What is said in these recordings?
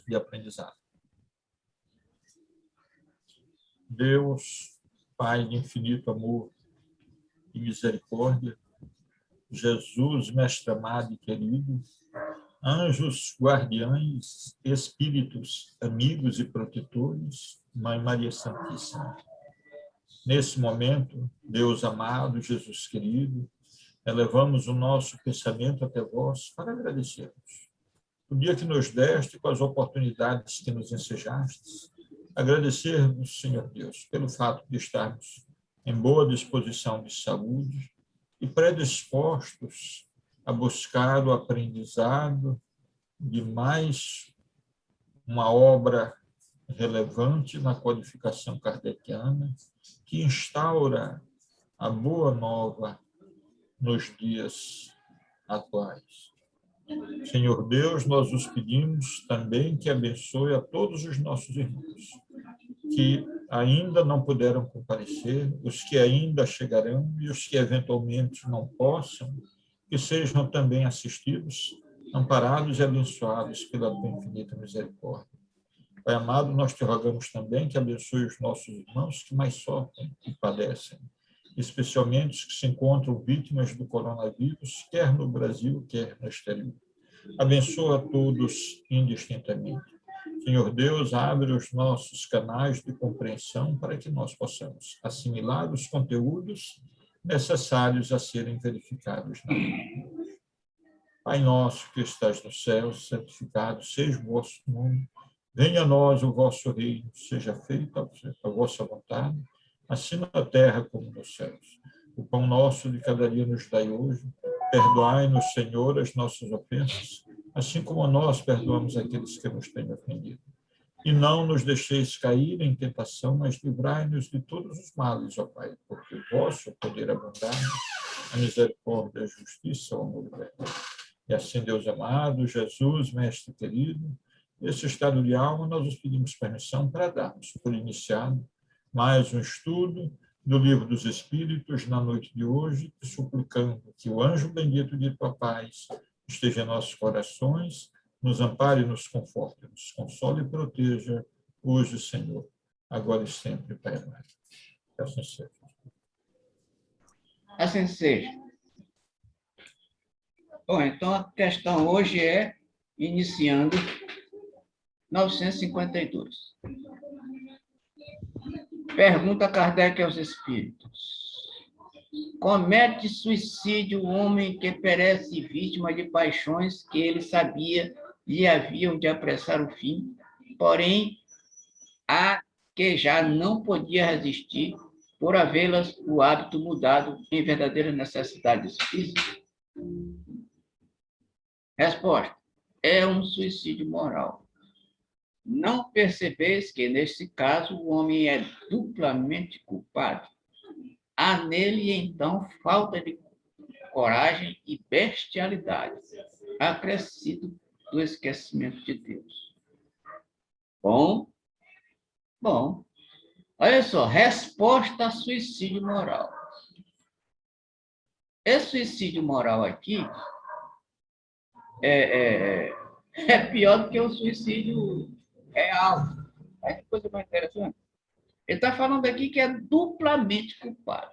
de aprendizado. Deus, Pai de infinito amor e misericórdia, Jesus, mestre amado e querido, anjos guardiães, espíritos amigos e protetores, Mãe Maria Santíssima. Nesse momento, Deus amado, Jesus querido, elevamos o nosso pensamento até vós para agradecermos o dia que nos deste, com as oportunidades que nos ensejastes, agradecermos, Senhor Deus, pelo fato de estarmos em boa disposição de saúde e predispostos a buscar o aprendizado de mais uma obra relevante na codificação kardeciana, que instaura a boa nova nos dias atuais. Senhor Deus, nós os pedimos também que abençoe a todos os nossos irmãos que ainda não puderam comparecer, os que ainda chegarão e os que eventualmente não possam, que sejam também assistidos, amparados e abençoados pela tua infinita misericórdia. Pai amado, nós te rogamos também que abençoe os nossos irmãos que mais sofrem e padecem, especialmente os que se encontram vítimas do coronavírus, quer no Brasil, quer no exterior. Abençoa a todos indistintamente. Senhor Deus, abre os nossos canais de compreensão para que nós possamos assimilar os conteúdos necessários a serem verificados na vida. Pai nosso que estás no céu, santificado seja o vosso nome. Venha a nós o vosso reino, seja feita a vossa vontade, assim na terra como nos céus. O pão nosso de cada dia nos dai hoje. Perdoai-nos, Senhor, as nossas ofensas, assim como nós perdoamos aqueles que nos têm ofendido. E não nos deixeis cair em tentação, mas livrai-nos de todos os males, ó Pai, porque o vosso poder abundante, a misericórdia, a justiça, o amor e a verdade. E assim, Deus amado, Jesus, mestre querido, esse estado de alma, nós os pedimos permissão para darmos por iniciado mais um estudo do Livro dos Espíritos na noite de hoje, suplicando que o anjo bendito de tua paz esteja em nossos corações, nos ampare, nos conforte, nos console e proteja hoje, Senhor, agora e sempre, Pai amado. Que assim seja. Assim seja. Bom, então a questão hoje é, iniciando, 952. Pergunta Kardec aos espíritos. Comete suicídio o homem que perece vítima de paixões que ele sabia lhe haviam de apressar o fim, porém, a que já não podia resistir por havê-las o hábito mudado em verdadeiras necessidades físicas? Resposta. É um suicídio moral. Não percebeis que, nesse caso, o homem é duplamente culpado? Há nele, então, falta de coragem e bestialidade, acrescido do esquecimento de Deus. Bom. Olha só, resposta a suicídio moral. Esse suicídio moral aqui é pior do que o suicídio real. Olha que coisa mais interessante. Ele está falando aqui que é duplamente culpado.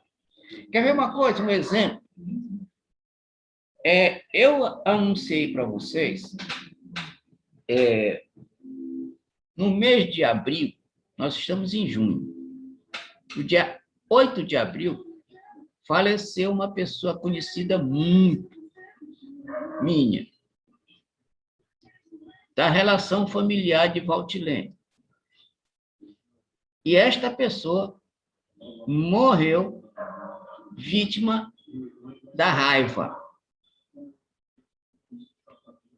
Quer ver uma coisa, um exemplo? Eu anunciei para vocês, no mês de abril, nós estamos em junho, no dia 8 de abril, faleceu uma pessoa conhecida muito minha, da relação familiar de Valtilene. E esta pessoa morreu vítima da raiva,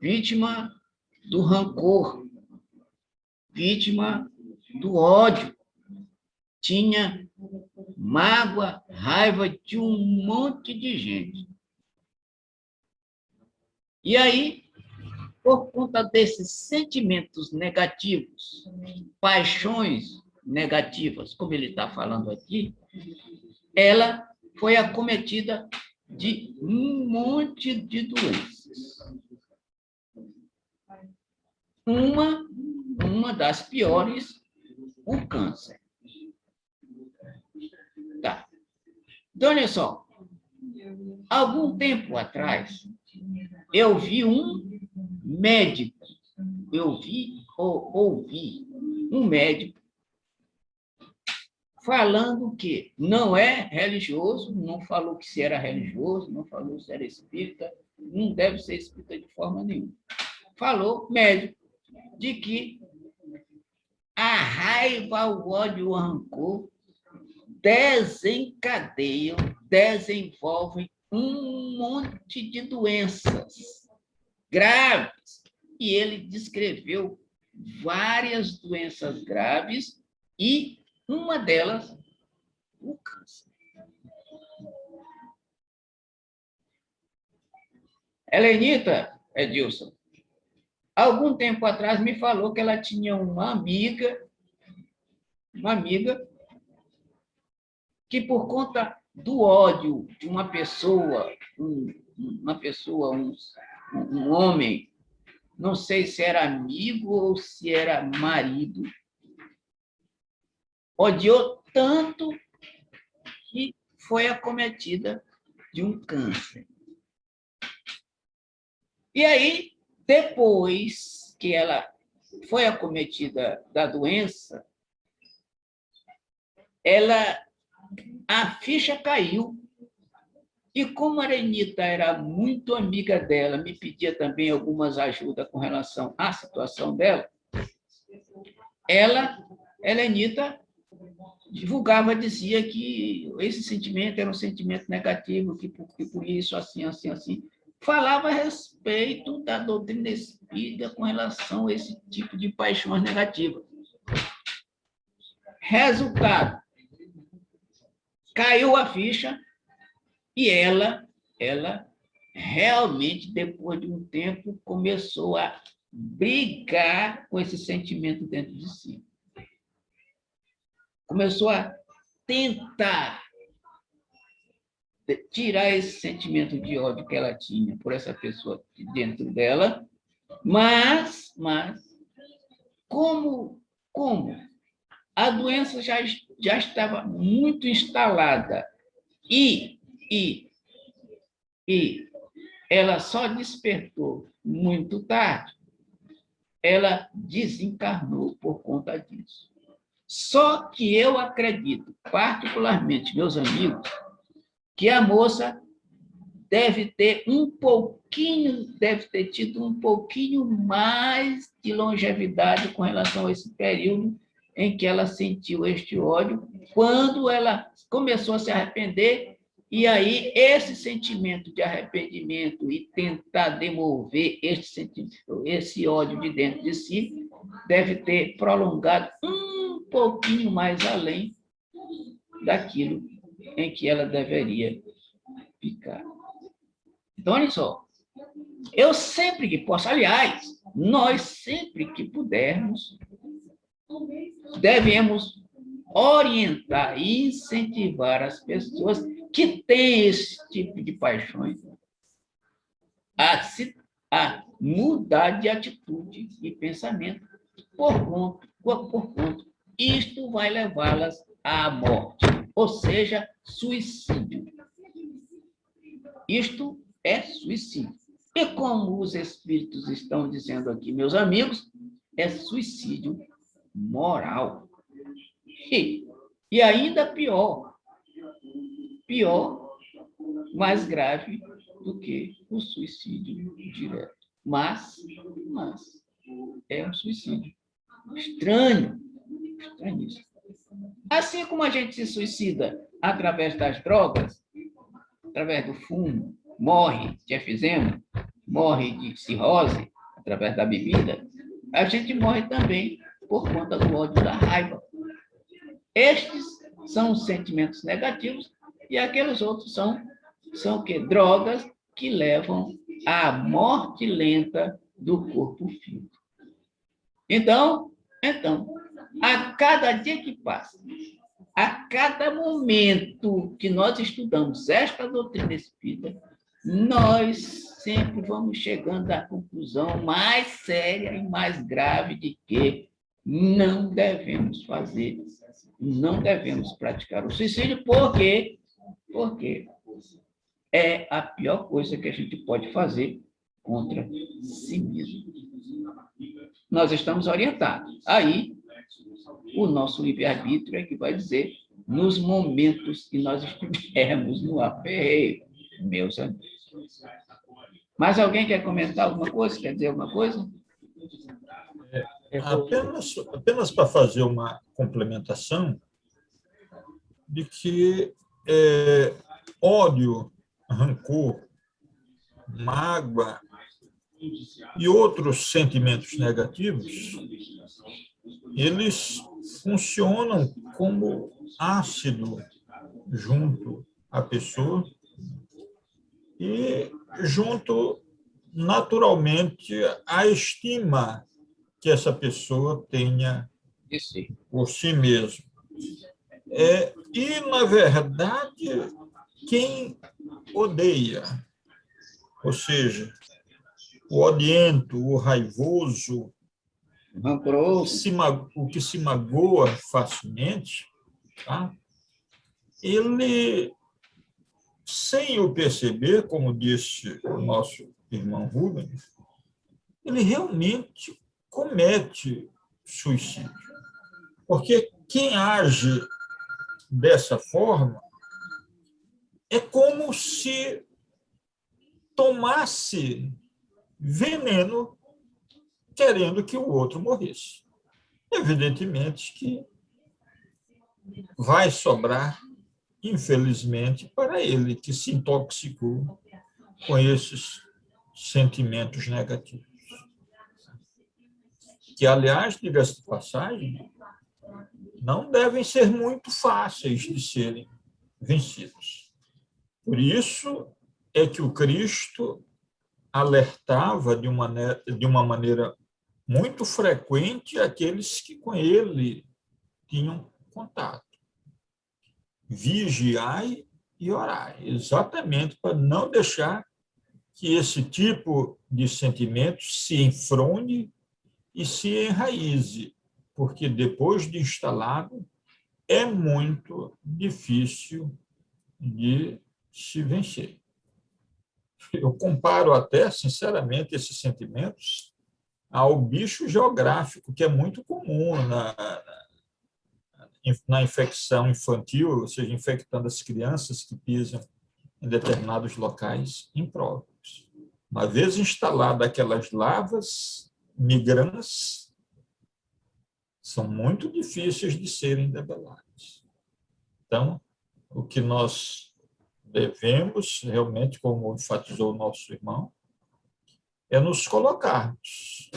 vítima do rancor, vítima do ódio. Tinha mágoa, raiva de um monte de gente. E aí, por conta desses sentimentos negativos, paixões negativas, como ele está falando aqui, ela foi acometida de um monte de doenças. Uma uma das piores, o câncer. Tá. Então, olha só. Algum tempo atrás, eu vi um médico, ouvi um médico falando que não é religioso, não falou que se era religioso, não falou se era espírita, não deve ser espírita de forma nenhuma. Falou, médico, de que a raiva, o ódio, o rancor desencadeiam, desenvolvem um monte de doenças graves. E ele descreveu várias doenças graves e uma delas, o câncer. Helenita, Edilson, algum tempo atrás me falou que ela tinha uma amiga que por conta do ódio de uma pessoa, um homem, não sei se era amigo ou se era marido, odiou tanto que foi acometida de um câncer. E aí, depois que ela foi acometida da doença, a ficha caiu. E como a Arenita era muito amiga dela, me pedia também algumas ajudas com relação à situação dela, Helenita, divulgava, dizia que esse sentimento era um sentimento negativo, que por isso, assim. Falava a respeito da doutrina espírita com relação a esse tipo de paixões negativas. Resultado, caiu a ficha e ela realmente, depois de um tempo, começou a brigar com esse sentimento dentro de si. Começou a tentar tirar esse sentimento de ódio que ela tinha por essa pessoa dentro dela, mas como a doença já estava muito instalada e ela só despertou muito tarde, ela desencarnou por conta disso. Só que eu acredito, particularmente, meus amigos, que a moça deve ter tido um pouquinho mais de longevidade com relação a esse período em que ela sentiu este ódio, quando ela começou a se arrepender, e aí esse sentimento de arrependimento e tentar demover esse ódio de dentro de si, deve ter prolongado um pouquinho mais além daquilo em que ela deveria ficar. Então, olha só, eu sempre que posso, aliás, nós sempre que pudermos, devemos orientar e incentivar as pessoas que têm esse tipo de paixões a mudar de atitude e pensamento por conta. Isto vai levá-las à morte, ou seja, suicídio. Isto é suicídio. E como os espíritos estão dizendo aqui, meus amigos, é suicídio moral. E ainda pior, mais grave do que o suicídio direto. Mas é um suicídio estranhíssimo. Assim como a gente se suicida através das drogas, através do fumo, morre de efizema, morre de cirrose, através da bebida, a gente morre também por conta do ódio, da raiva. Estes são os sentimentos negativos e aqueles outros são o quê? Drogas que levam à morte lenta do corpo físico. Então, a cada dia que passa, a cada momento que nós estudamos esta doutrina espírita, nós sempre vamos chegando à conclusão mais séria e mais grave de que não devemos fazer, não devemos praticar o suicídio, porque é a pior coisa que a gente pode fazer contra si mesmo. Nós estamos orientados. Aí, o nosso livre-arbítrio é que vai dizer, nos momentos que nós estivermos no aperreio, meus amigos. Mais alguém quer comentar alguma coisa? Quer dizer alguma coisa? Apenas para fazer uma complementação de que ódio, rancor, mágoa e outros sentimentos negativos, eles funcionam como ácido junto à pessoa e junto, naturalmente, à estima que essa pessoa tenha por si mesmo. E, na verdade, quem odeia, ou seja, o odiento, o raivoso, o que se magoa facilmente, tá? Ele, sem o perceber, como disse o nosso irmão Rubens, ele realmente comete suicídio. Porque quem age dessa forma é como se tomasse veneno querendo que o outro morresse. Evidentemente que vai sobrar, infelizmente, para ele, que se intoxicou com esses sentimentos negativos. Que, aliás, diga-se de passagem, não devem ser muito fáceis de serem vencidos. Por isso é que o Cristo alertava de uma maneira muito frequente aqueles que com ele tinham contato. Vigiai e orai, exatamente para não deixar que esse tipo de sentimento se enfrone e se enraize, porque depois de instalado é muito difícil de se vencer. Eu comparo até, sinceramente, esses sentimentos ao bicho geográfico, que é muito comum na infecção infantil, ou seja, infectando as crianças que pisam em determinados locais impróprios. Uma vez instaladas aquelas larvas migrãs, são muito difíceis de serem debeladas. Então, o que nós devemos, realmente, como enfatizou o nosso irmão, é nos colocarmos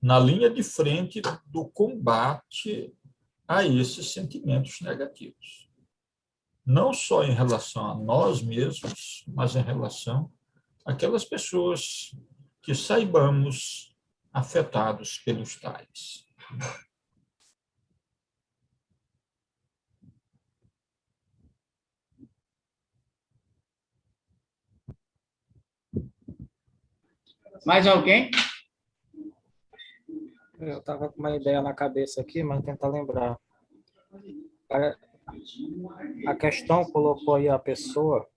na linha de frente do combate a esses sentimentos negativos. Não só em relação a nós mesmos, mas em relação àquelas pessoas que saibamos afetados pelos tais. Mais alguém? Eu estava com uma ideia na cabeça aqui, mas tentar lembrar. A questão colocou aí a pessoa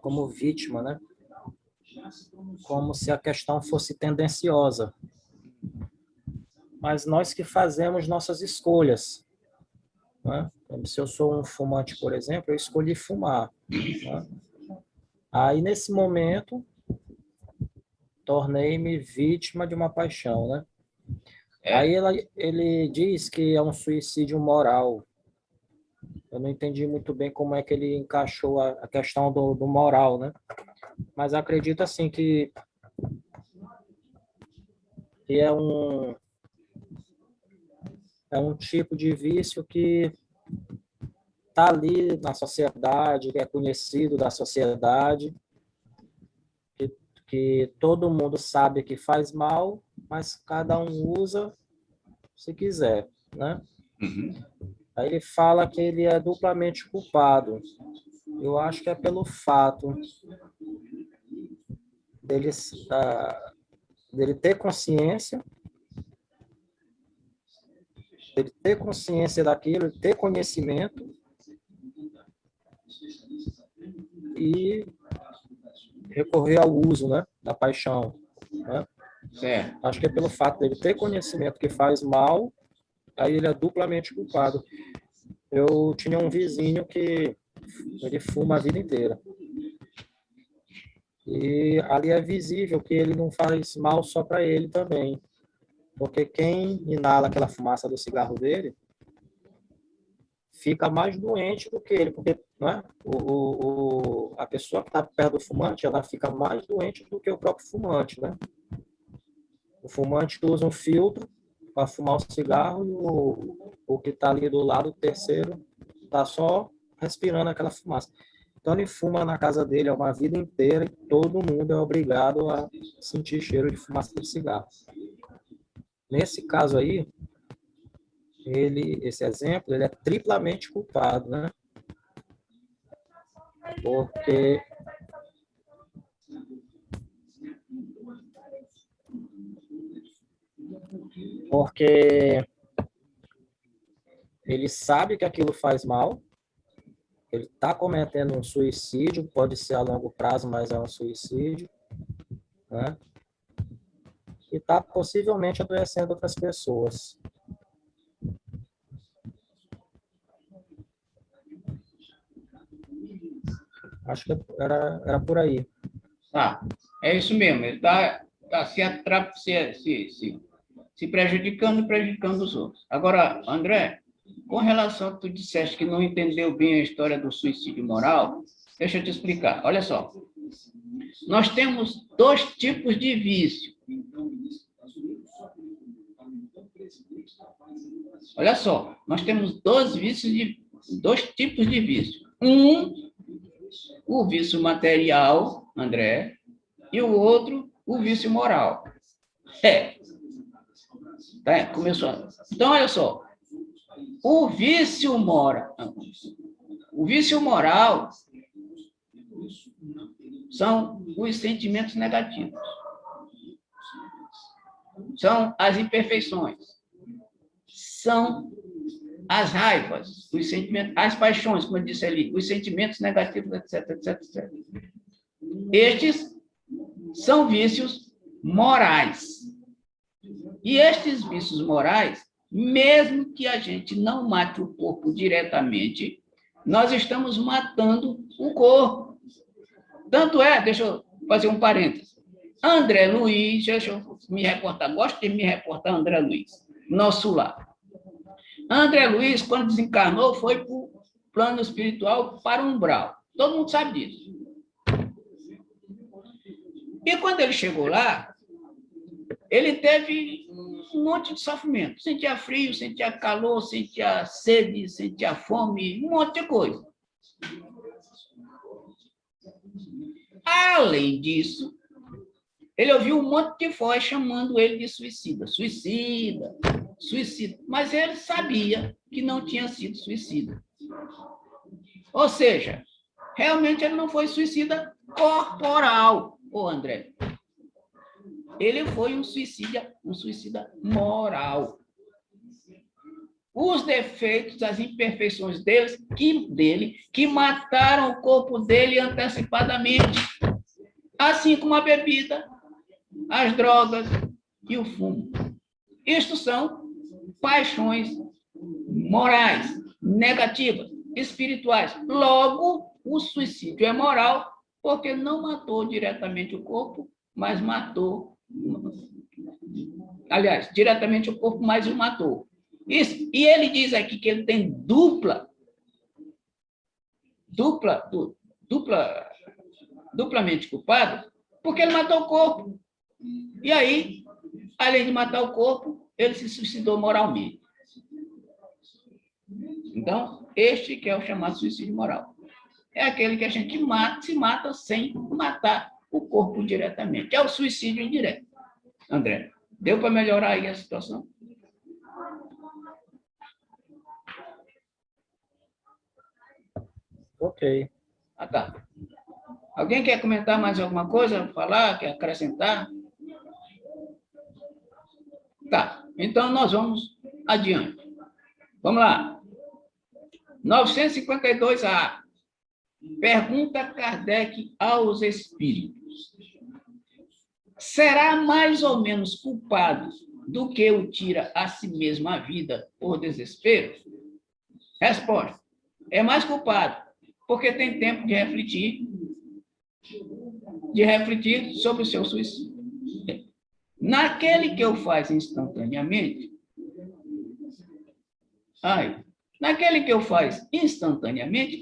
como vítima, né? Como se a questão fosse tendenciosa. Mas nós que fazemos nossas escolhas, né? Se eu sou um fumante, por exemplo, eu escolhi fumar, né? Aí, nesse momento, tornei-me vítima de uma paixão, né? Aí ele diz que é um suicídio moral. Eu não entendi muito bem como é que ele encaixou a questão do moral, né? Mas acredito, assim, que é um tipo de vício que está ali na sociedade, que é conhecido da sociedade, que todo mundo sabe que faz mal, mas cada um usa se quiser, né? Uhum. Aí ele fala que ele é duplamente culpado. Eu acho que é pelo fato dele ter consciência ele ter consciência daquilo, ele ter conhecimento e recorrer ao uso, né, da paixão, né? Certo. Acho que é pelo fato dele ter conhecimento que faz mal, aí ele é duplamente culpado. Eu tinha um vizinho que ele fuma a vida inteira. E ali é visível que ele não faz mal só para ele também. Porque quem inala aquela fumaça do cigarro dele fica mais doente do que ele. Porque, não é? A pessoa que está perto do fumante, ela fica mais doente do que o próprio fumante, né? O fumante usa um filtro para fumar o cigarro e o que está ali do lado, o terceiro, está só respirando aquela fumaça. Então ele fuma na casa dele uma vida inteira e todo mundo é obrigado a sentir cheiro de fumaça de cigarro. Nesse caso aí, esse exemplo, ele é triplamente culpado, né? Porque ele sabe que aquilo faz mal, ele está cometendo um suicídio, pode ser a longo prazo, mas é um suicídio, né? E está possivelmente adoecendo outras pessoas. Acho que era por aí. Tá, é isso mesmo. Ele está se prejudicando e prejudicando os outros. Agora, André, com relação a que tu disseste que não entendeu bem a história do suicídio moral, deixa eu te explicar. Olha só. Nós temos dois tipos de vício. Olha só, nós temos dois tipos de vício. O vício material, André, e o outro, o vício moral. Tá, começou. Então, olha só. O vício moral são os sentimentos negativos. São as imperfeições. São as raivas, os sentimentos, as paixões, como eu disse ali, os sentimentos negativos, etc, etc, etc. Estes são vícios morais. E estes vícios morais, mesmo que a gente não mate o corpo diretamente, nós estamos matando o corpo. Tanto é, deixa eu fazer um parênteses. André Luiz, deixa eu me reportar, gosto de me reportar André Luiz, nosso lar. André Luiz, quando desencarnou, foi para o plano espiritual, para o umbral. Todo mundo sabe disso. E quando ele chegou lá, ele teve um monte de sofrimento. Sentia frio, sentia calor, sentia sede, sentia fome, um monte de coisa. Além disso, ele ouviu um monte de voz chamando ele de suicida. Suicida, suicida. Mas ele sabia que não tinha sido suicida. Ou seja, realmente ele não foi suicida corporal, ô André. Ele foi um suicida moral. Os defeitos, as imperfeições dele, que mataram o corpo dele antecipadamente, assim como a bebida, as drogas e o fumo. Isto são paixões morais, negativas, espirituais. Logo, o suicídio é moral, porque não matou diretamente o corpo, mas matou. Aliás, diretamente o corpo, mas o matou. Isso. E ele diz aqui que ele tem duplamente culpado, porque ele matou o corpo. E aí, além de matar o corpo, ele se suicidou moralmente. Então, este que é o chamado suicídio moral. É aquele que a gente se mata sem matar o corpo diretamente. É o suicídio indireto. André, deu para melhorar aí a situação? Ok. Ah, tá. Alguém quer comentar mais alguma coisa? Falar? Quer acrescentar? Tá. Então, nós vamos adiante. Vamos lá. 952A. Pergunta Kardec aos espíritos. Será mais ou menos culpado do que o tira a si mesmo a vida por desespero? Resposta. É mais culpado, porque tem tempo de refletir sobre o seu suicídio. Naquele que o faz instantaneamente,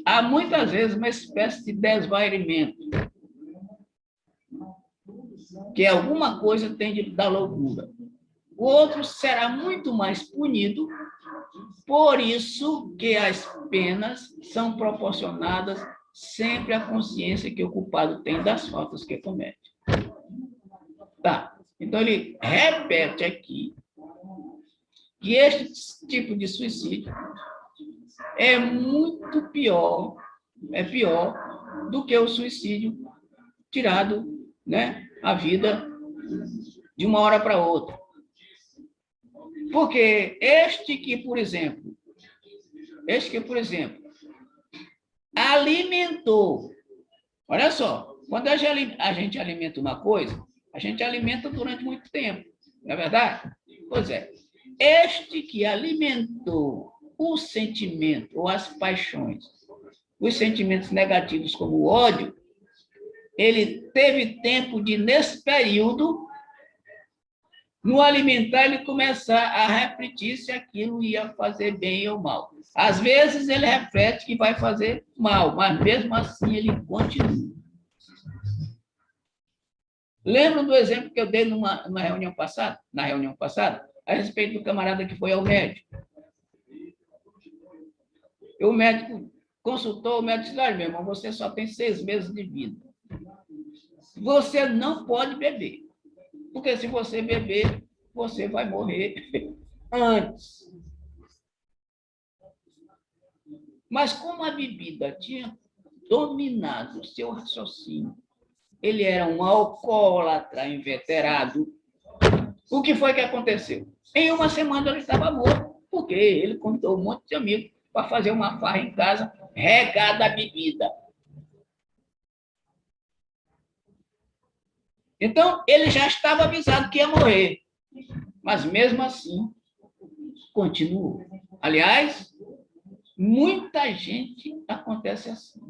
há muitas vezes uma espécie de desvairamento, que alguma coisa tem da loucura. O outro será muito mais punido, por isso que as penas são proporcionadas sempre à consciência que o culpado tem das faltas que comete. Tá. Então, ele repete aqui que este tipo de suicídio é muito pior, do que o suicídio tirado, né, a vida de uma hora para outra. Porque este que, por exemplo, alimentou, olha só, quando a gente alimenta uma coisa, a gente alimenta durante muito tempo, não é verdade? Pois é. Este que alimentou o sentimento ou as paixões, os sentimentos negativos como o ódio, ele teve tempo de, nesse período, no alimentar, ele começar a refletir se aquilo ia fazer bem ou mal. Às vezes, ele reflete que vai fazer mal, mas mesmo assim ele continua. Lembram do exemplo que eu dei na reunião passada, a respeito do camarada que foi ao médico? E o médico consultou, o médico disse: olha, meu irmão, você só tem 6 meses de vida. Você não pode beber, porque se você beber, você vai morrer antes. Mas como a bebida tinha dominado o seu raciocínio, ele era um alcoólatra inveterado, o que foi que aconteceu? Em uma semana ele estava morto, porque ele convidou um monte de amigos para fazer uma farra em casa, regada a bebida. Então, ele já estava avisado que ia morrer, mas mesmo assim, continuou. Aliás, muita gente acontece assim.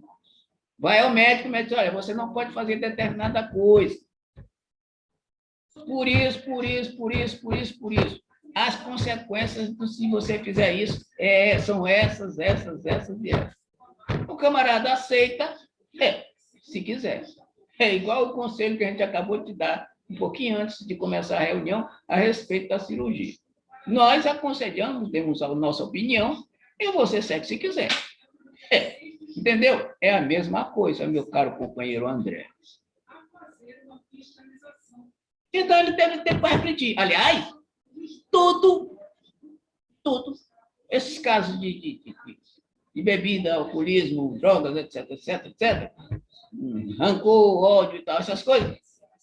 Vai ao médico, o médico diz: olha, você não pode fazer determinada coisa. Por isso. As consequências, se você fizer isso, são essas. O camarada aceita, se quiser. É igual o conselho que a gente acabou de dar, um pouquinho antes de começar a reunião, a respeito da cirurgia. Nós aconselhamos, demos a nossa opinião, e você segue se quiser. Entendeu? É a mesma coisa, meu caro companheiro André. Então, ele teve tempo para refletir. Aliás, tudo, esses casos de bebida, alcoolismo, drogas, etc., rancor, ódio e tal, essas coisas,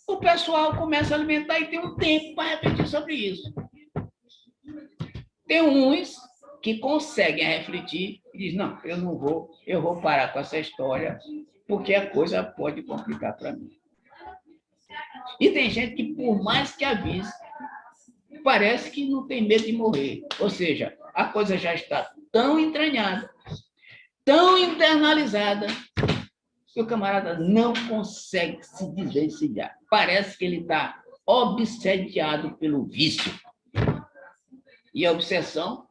o pessoal começa a alimentar e tem um tempo para refletir sobre isso. Tem uns que conseguem refletir e dizem: não, eu não vou, eu vou parar com essa história, porque a coisa pode complicar para mim. E tem gente que, por mais que avise, parece que não tem medo de morrer. Ou seja, a coisa já está tão entranhada, tão internalizada, que o camarada não consegue se desvencilhar. Parece que ele está obsediado pelo vício. E a obsessão,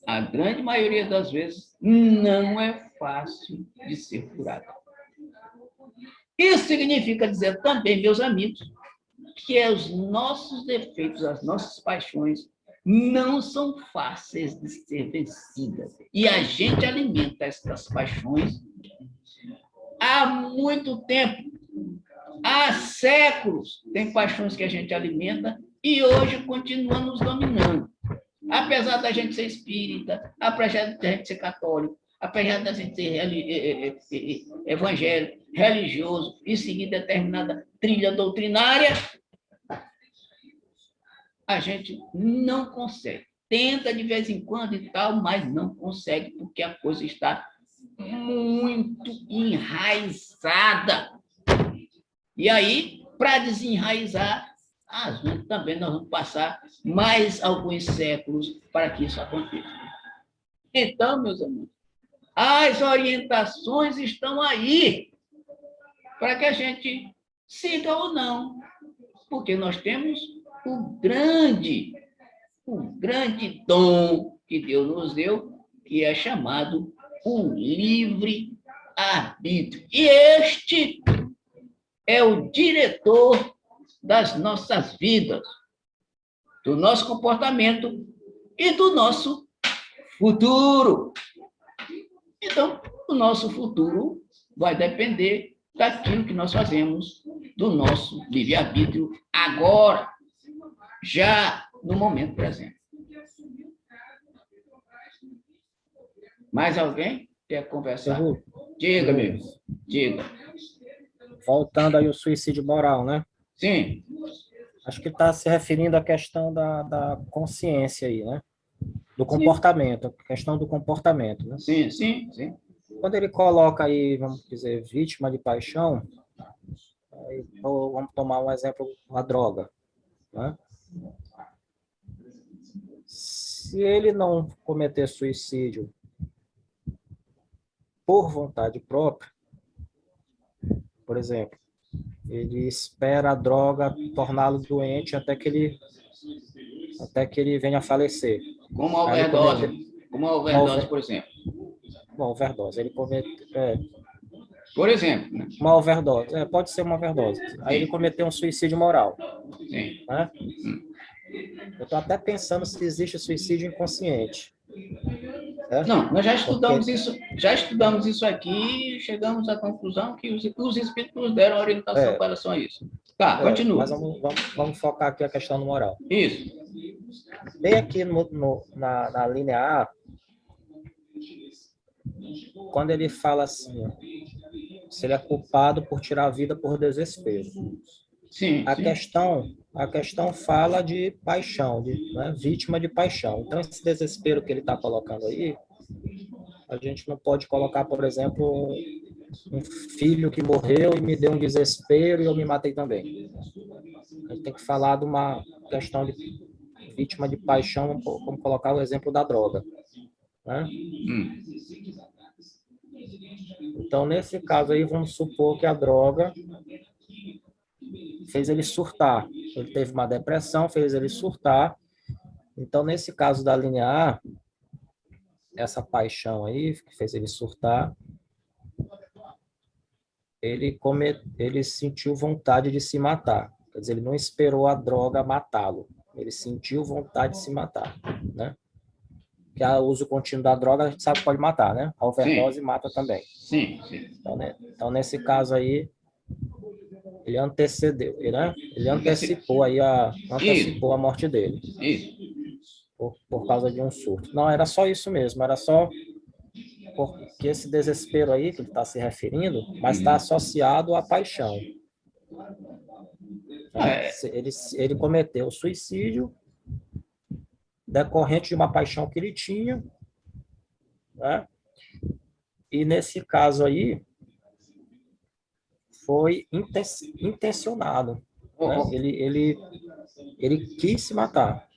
a grande maioria das vezes, não é fácil de ser curada. Isso significa dizer também, meus amigos, que os nossos defeitos, as nossas paixões, não são fáceis de ser vencidas. E a gente alimenta essas paixões há muito tempo, há séculos. Tem paixões que a gente alimenta e hoje continua nos dominando. Apesar da gente ser espírita, apesar da gente ser católico, apesar da gente ser evangélico, religioso e seguir determinada trilha doutrinária, a gente não consegue. tenta de vez em quando e tal, mas não consegue, porque a coisa está muito enraizada. E aí, para desenraizar, também nós vamos passar mais alguns séculos para que isso aconteça. Então, meus amigos, as orientações estão aí para que a gente siga ou não, porque nós temos o grande dom que Deus nos deu, que é chamado o livre-arbítrio. E este é o diretor das nossas vidas, do nosso comportamento e do nosso futuro. Então, o nosso futuro vai depender daquilo que nós fazemos, do nosso livre-arbítrio agora, já no momento presente. Mais alguém quer conversar? Diga, amigo. Diga. Voltando aí ao suicídio moral, né? Sim. Acho que está se referindo à questão da consciência aí, né? Do comportamento, a questão do comportamento, né? Sim, sim, sim. Quando ele coloca aí, vamos dizer, vítima de paixão, aí, vamos tomar um exemplo, a droga, né? Se ele não cometer suicídio por vontade própria, por exemplo, ele espera a droga torná-lo doente até que ele venha a falecer. Como a overdose. Como a overdose, por exemplo. Uma overdose. Ele comete, por exemplo, né? Uma overdose. Pode ser uma overdose. Aí ele cometeu um suicídio moral. Sim. Né? Eu estou até pensando se existe suicídio inconsciente. Não, nós já estudamos isso aqui e chegamos à conclusão que os espíritos nos deram orientação com relação a isso. Tá, continua. Mas vamos focar aqui a questão do moral. Isso. Bem aqui na linha A, quando ele fala assim, se ele é culpado por tirar a vida por desespero. Sim, a questão fala de paixão, né, vítima de paixão. Então, esse desespero que ele está colocando aí, a gente não pode colocar, por exemplo, um filho que morreu e me deu um desespero e eu me matei também. A gente tem que falar de uma questão de vítima de paixão, como colocar o exemplo da droga. Né? Então, nesse caso aí, vamos supor que a droga fez ele surtar. Ele teve uma depressão, fez ele surtar. Então, nesse caso da linha A, essa paixão aí, que fez ele surtar, ele sentiu vontade de se matar. Quer dizer, ele não esperou a droga matá-lo. Ele sentiu vontade de se matar, né? Que o uso contínuo da droga, a gente sabe que pode matar, né? A overdose mata também. Sim, sim. Então, nesse caso aí, ele antecedeu, né? Ele antecipou aí a morte dele. Isso. Por causa de um surto. Não, era só isso mesmo, era só porque esse desespero aí que ele está se referindo, mas está associado à paixão. Ele cometeu suicídio decorrente de uma paixão que ele tinha, né? E nesse caso aí, foi intencionado. Né? Ele quis se matar.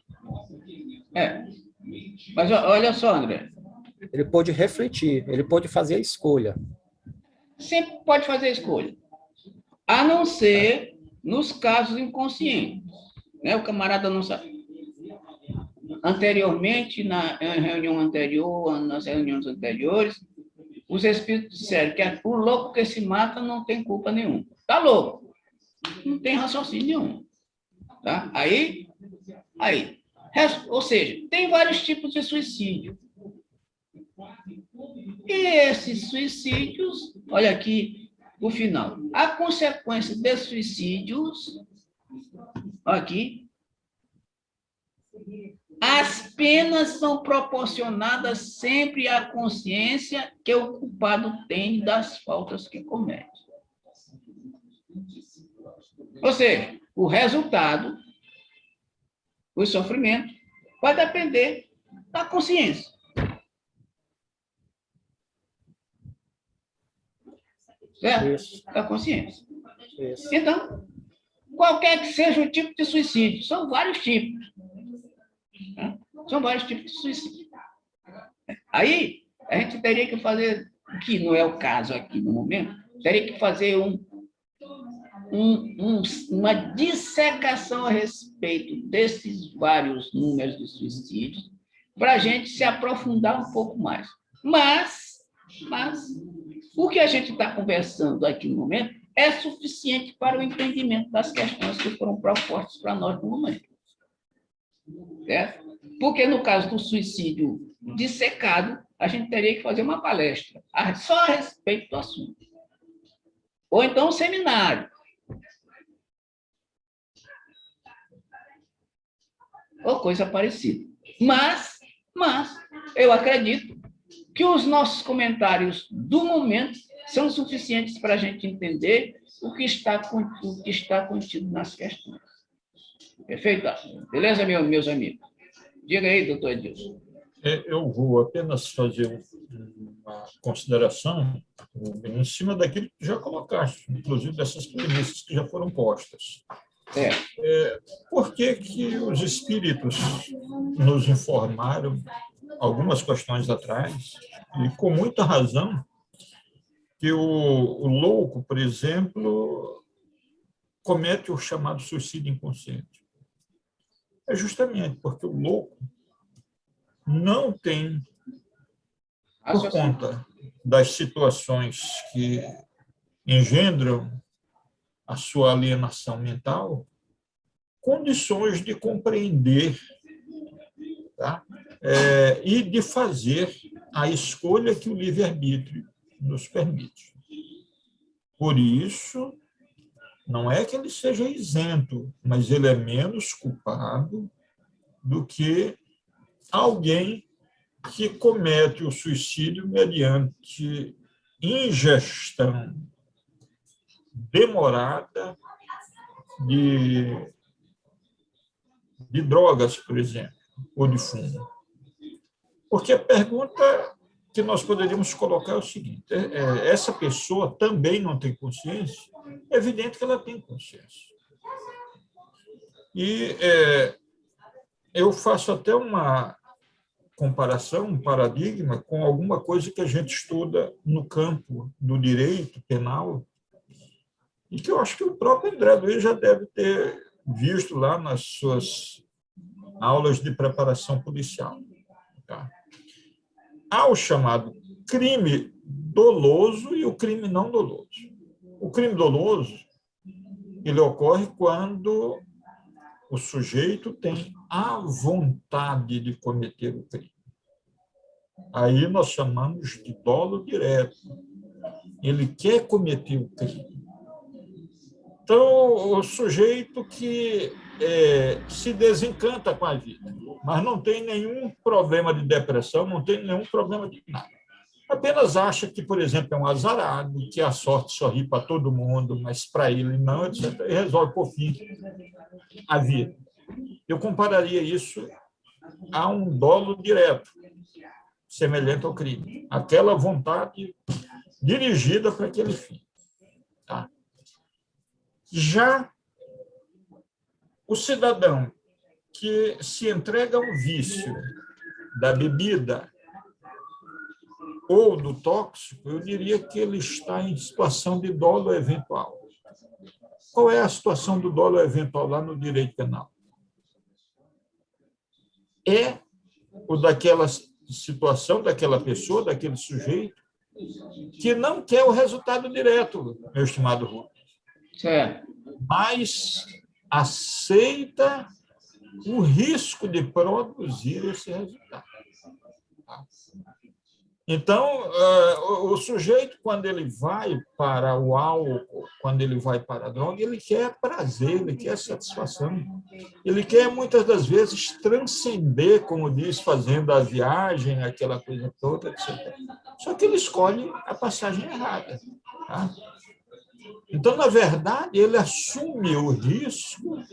Mas olha só, André. Ele pôde refletir, ele pôde fazer a escolha. Sempre pode fazer a escolha. A não ser nos casos inconscientes. Né? O camarada não sabe. Anteriormente, na reunião anterior, nas reuniões anteriores, os espíritos disseram que o louco que se mata não tem culpa nenhuma. Tá louco. Não tem raciocínio nenhum. Tá? Aí. Ou seja, tem vários tipos de suicídio. E esses suicídios, olha aqui o final. A consequência desses suicídios, aqui, as penas são proporcionadas sempre à consciência que o culpado tem das faltas que comete. Ou seja, o resultado, o sofrimento, vai depender da consciência. Certo? Isso. Da consciência. Isso. Então, qualquer que seja o tipo de suicídio, são vários tipos. Né? São vários tipos de suicídio. Aí, a gente teria que fazer, que não é o caso aqui no momento, teria que fazer uma dissecação a respeito desses vários números de suicídios, para a gente se aprofundar um pouco mais. Mas o que a gente está conversando aqui no momento é suficiente para o entendimento das questões que foram propostas para nós no momento. Certo? Porque, no caso do suicídio dissecado, a gente teria que fazer uma palestra só a respeito do assunto. Ou então um seminário. Ou coisa parecida. Mas eu acredito que os nossos comentários do momento são suficientes para a gente entender o que está contido nas questões. Perfeito? Beleza, meus amigos? Diga aí, doutor Edilson. Eu vou apenas fazer uma consideração em cima daquilo que já colocaste, inclusive dessas premissas que já foram postas. Por que os espíritos nos informaram algumas questões atrás, e com muita razão, que o louco, por exemplo, comete o chamado suicídio inconsciente? É justamente porque o louco não tem, por conta das situações que engendram a sua alienação mental, condições de compreender, tá? E de fazer a escolha que o livre-arbítrio nos permite. Por isso, não é que ele seja isento, mas ele é menos culpado do que alguém que comete o suicídio mediante ingestão demorada de drogas, por exemplo, ou de fumo. Porque a pergunta que nós poderíamos colocar é o seguinte: essa pessoa também não tem consciência? É evidente que ela tem consciência. E eu faço até uma comparação, um paradigma com alguma coisa que a gente estuda no campo do direito penal, e que eu acho que o próprio André Luiz já deve ter visto lá nas suas aulas de preparação policial. Tá? Há o chamado crime doloso e o crime não doloso. O crime doloso, ele ocorre quando o sujeito tem a vontade de cometer o crime. Aí nós chamamos de dolo direto. Ele quer cometer o crime. Então, o sujeito que se desencanta com a vida, mas não tem nenhum problema de depressão, não tem nenhum problema de nada. Apenas acha que, por exemplo, é um azarado, que a sorte sorri para todo mundo, mas para ele não, etc. E resolve, por fim, a vida. Eu compararia isso a um dolo direto, semelhante ao crime. Aquela vontade dirigida para aquele fim. Tá? Já o cidadão que se entrega ao vício da bebida ou do tóxico, eu diria que ele está em situação de dolo eventual. Qual é a situação do dolo eventual lá no direito penal? É o daquela situação, daquela pessoa, daquele sujeito, que não quer o resultado direto, meu estimado Rubens. Certo. Mas aceita o risco de produzir esse resultado. Então, o sujeito, quando ele vai para o álcool, quando ele vai para a droga, ele quer prazer, ele quer satisfação. Ele quer, muitas das vezes, transcender, como diz, fazendo a viagem, aquela coisa toda, etc. Só que ele escolhe a passagem errada. Tá? Então, na verdade, ele assume o risco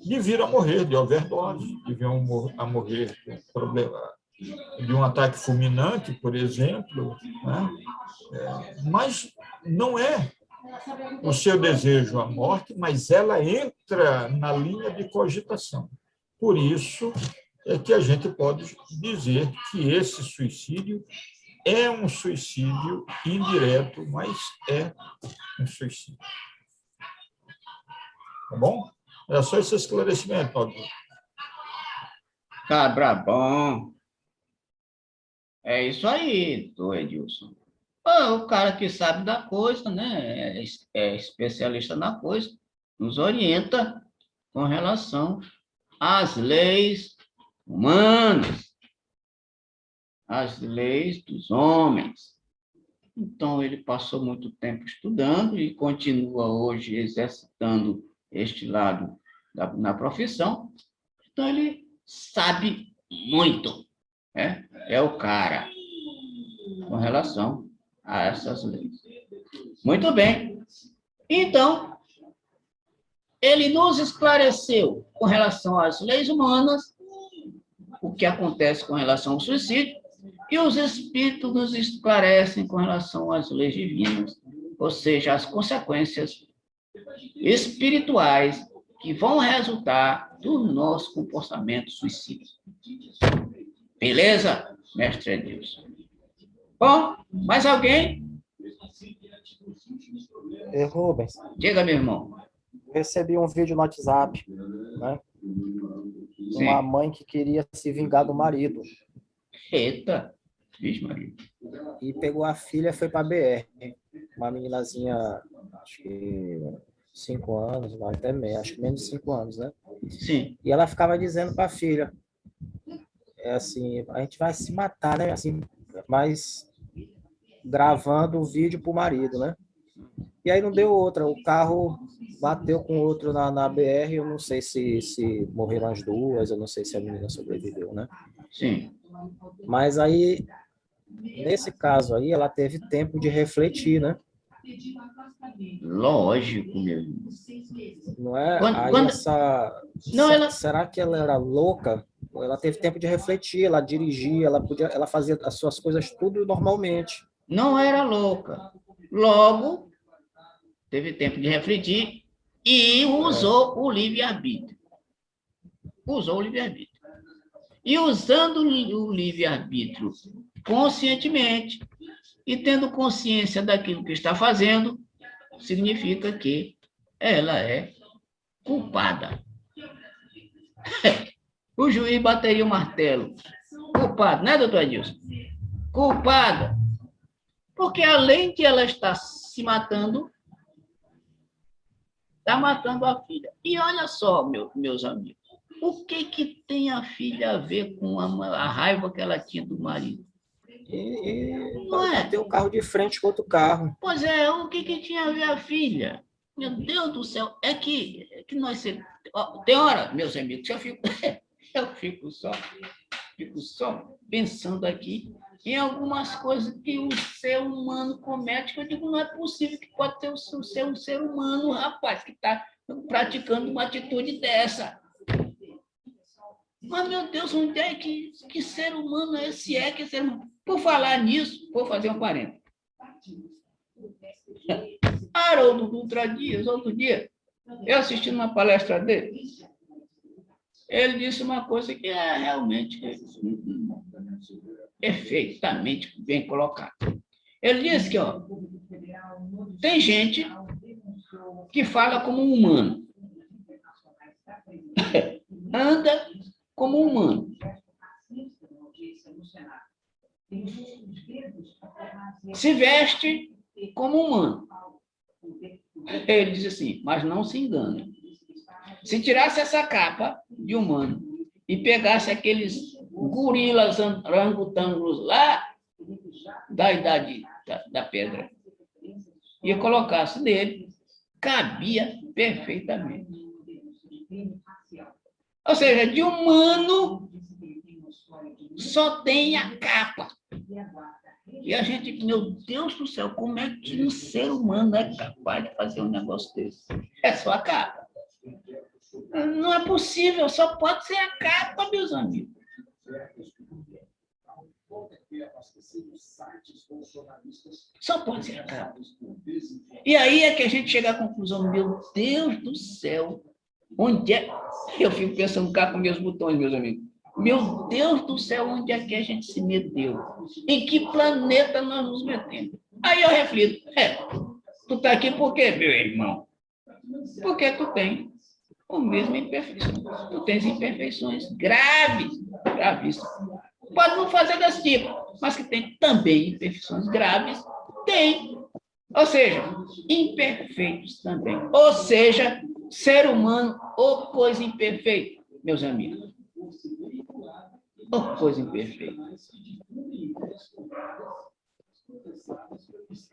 de vir a morrer de overdose, de vir a morrer de um problema, de um ataque fulminante, por exemplo, né? Mas não é o seu desejo a morte, mas ela entra na linha de cogitação. Por isso é que a gente pode dizer que esse suicídio é um suicídio indireto, mas é um suicídio. Tá bom? É só esse esclarecimento, Paulo. Cabra bom. É isso aí, do Edilson. O cara que sabe da coisa, né? É especialista na coisa, nos orienta com relação às leis humanas, às leis dos homens. Então, ele passou muito tempo estudando e continua hoje exercitando este lado na profissão. Então, ele sabe muito, né? É o cara com relação a essas leis. Muito bem. Então, ele nos esclareceu com relação às leis humanas, o que acontece com relação ao suicídio, e os espíritos nos esclarecem com relação às leis divinas, ou seja, as consequências espirituais que vão resultar do nosso comportamento suicida. Beleza, mestre Edilson? Bom, mais alguém? Rubens, Diga, meu irmão. eu recebi um vídeo no WhatsApp, né? Sim. Uma mãe que queria se vingar do marido. Eita, vixe, Maria. E pegou a filha e foi para BR. Uma meninazinha, acho que 5 anos, até menos, acho que menos de 5 anos, né? Sim. E ela ficava dizendo para a filha, assim, a gente vai se matar, né? Assim, mas gravando o vídeo pro marido, né? E aí não deu outra, o carro bateu com outro na BR, eu não sei se morreram as duas, eu não sei se a menina sobreviveu, né? Sim. Mas aí, nesse caso aí, ela teve tempo de refletir, né? Lógico, meu irmão. Não é? Será que ela era louca? Ela teve tempo de refletir, ela dirigia, ela fazia as suas coisas tudo normalmente. Não era louca. Logo, teve tempo de refletir e usou o livre-arbítrio. Usou o livre-arbítrio. E usando o livre-arbítrio conscientemente e tendo consciência daquilo que está fazendo, significa que ela é culpada. O juiz bateria o martelo. Culpado, né, doutor Edilson? Culpada. Porque além de ela estar se matando, está matando a filha. E olha só, meus amigos, o que tem a filha a ver com a raiva que ela tinha do marido? Não é? Bateu o carro de frente com outro carro. Pois é, o que tinha a ver a filha? Meu Deus do céu, é que nós... Tem hora, meus amigos, eu fico só pensando aqui em algumas coisas que o ser humano comete, que eu digo, não é possível que pode ser um ser humano, rapaz, que está praticando uma atitude dessa. Mas, meu Deus, onde é que ser humano é esse? Que ser humano? Por falar nisso, vou fazer um parênteses. Haroldo Dutra Dias, outro dia, eu assisti uma palestra dele, ele disse uma coisa que é realmente perfeitamente bem colocada. Ele disse que tem gente que fala como um humano, anda como um humano, se veste como um humano. Ele diz assim, mas não se engane. Se tirasse essa capa de humano e pegasse aqueles gorilas orangotangos lá da idade da pedra e colocasse nele, cabia perfeitamente. Ou seja, de humano só tem a capa. E a gente, meu Deus do céu, como é que um ser humano é capaz de fazer um negócio desse? É só a capa. Não é possível, só pode ser a capa, meus amigos. Só pode ser a capa. E aí é que a gente chega à conclusão, meu Deus do céu, onde é? Eu fico pensando cá com meus botões, meus amigos. Meu Deus do céu, onde é que a gente se meteu? Em que planeta nós nos metemos? Aí eu reflito, tu está aqui por quê, meu irmão? Porque tu tem a mesma imperfeição. Tu tens imperfeições graves, gravíssimas. Pode não fazer desse tipo, mas que tem também imperfeições graves, tem. Ou seja, imperfeitos também. Ou seja, ser humano ou coisa imperfeita, meus amigos. Ou coisa imperfeita.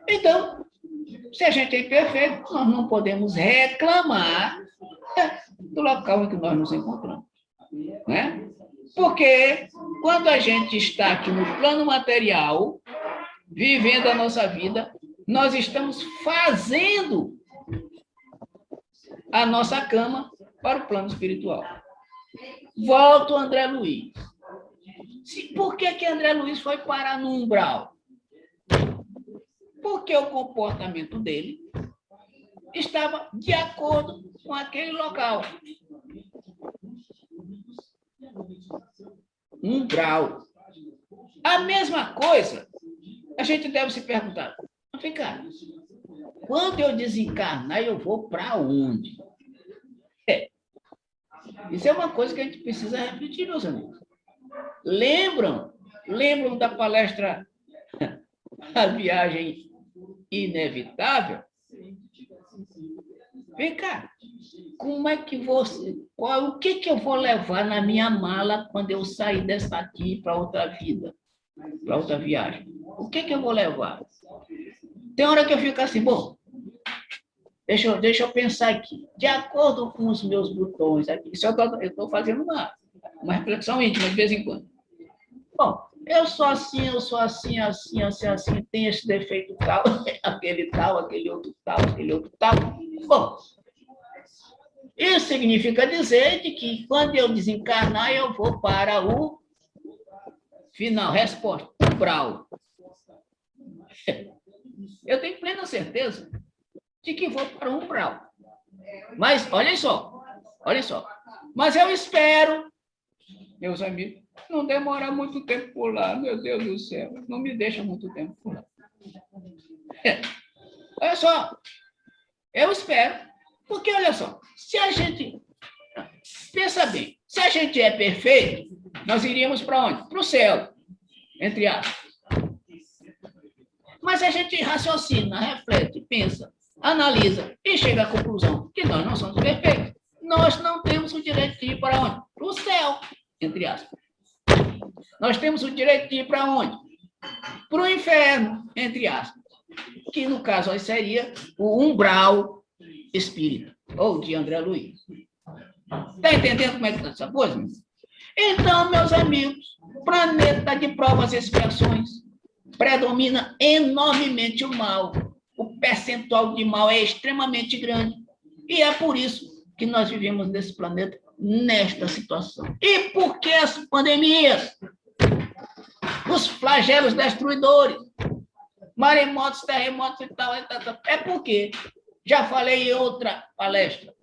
Então, se a gente é imperfeito, nós não podemos reclamar do local em que nós nos encontramos. Né? Porque quando a gente está aqui no plano material, vivendo a nossa vida, nós estamos fazendo a nossa cama para o plano espiritual. Volto ao André Luiz. Por que André Luiz foi parar no umbral? Porque o comportamento dele estava de acordo com aquele local. Umbral. A mesma coisa, a gente deve se perguntar, vem cá, quando eu desencarnar, eu vou para onde? Isso é uma coisa que a gente precisa refletir, meus amigos. Lembram da palestra A Viagem Inevitável? Vem cá, como é que o que eu vou levar na minha mala quando eu sair dessa aqui para outra vida, para outra viagem? O que eu vou levar? Tem hora que eu fico assim, bom, deixa eu pensar aqui, de acordo com os meus botões aqui, eu estou fazendo uma reflexão íntima de vez em quando. Bom, eu sou assim, tem esse defeito tal, aquele outro tal. Bom, isso significa dizer de que quando eu desencarnar, eu vou para o final. Resposta, umbral. Eu tenho plena certeza de que vou para o umbral. Mas, olha só. Mas eu espero, meus amigos, não demorar muito tempo por lá. Meu Deus do céu, não me deixa muito tempo por lá. Olha só, eu espero, porque olha só, se a gente, pensa bem, se a gente é perfeito, nós iríamos para onde? Para o céu, entre aspas. Mas a gente raciocina, reflete, pensa, analisa e chega à conclusão que nós não somos perfeitos. Nós não temos o direito de ir para onde? Para o céu, entre aspas. Nós temos o direito de ir para onde? Para o inferno, entre aspas. Que, no caso, aí seria o umbral espírita, ou de André Luiz. Está entendendo como é que está essa coisa? Então, meus amigos, planeta de provas e expiações, predomina enormemente o mal. O percentual de mal é extremamente grande. E é por isso que nós vivemos nesse planeta, nesta situação. E por que as pandemias? Os flagelos destruidores, maremotos, terremotos e tal. É porque, já falei em outra palestra,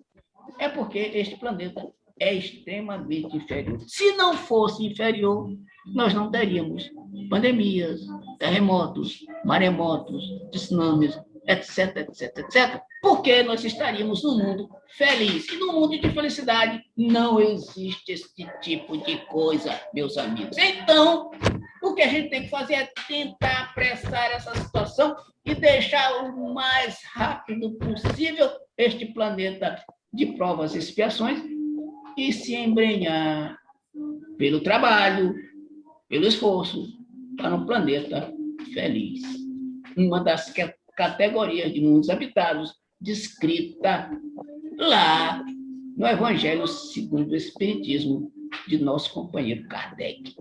é porque este planeta é extremamente inferior. Se não fosse inferior, nós não teríamos pandemias, terremotos, maremotos, tsunamis, etc. Porque nós estaríamos num mundo feliz. E no mundo de felicidade não existe esse tipo de coisa, meus amigos. Então, o que a gente tem que fazer é tentar apressar essa situação e deixar o mais rápido possível este planeta de provas e expiações e se embrenhar pelo trabalho, pelo esforço, para um planeta feliz. Uma das categorias de mundos habitados descrita lá no Evangelho segundo o Espiritismo de nosso companheiro Kardec.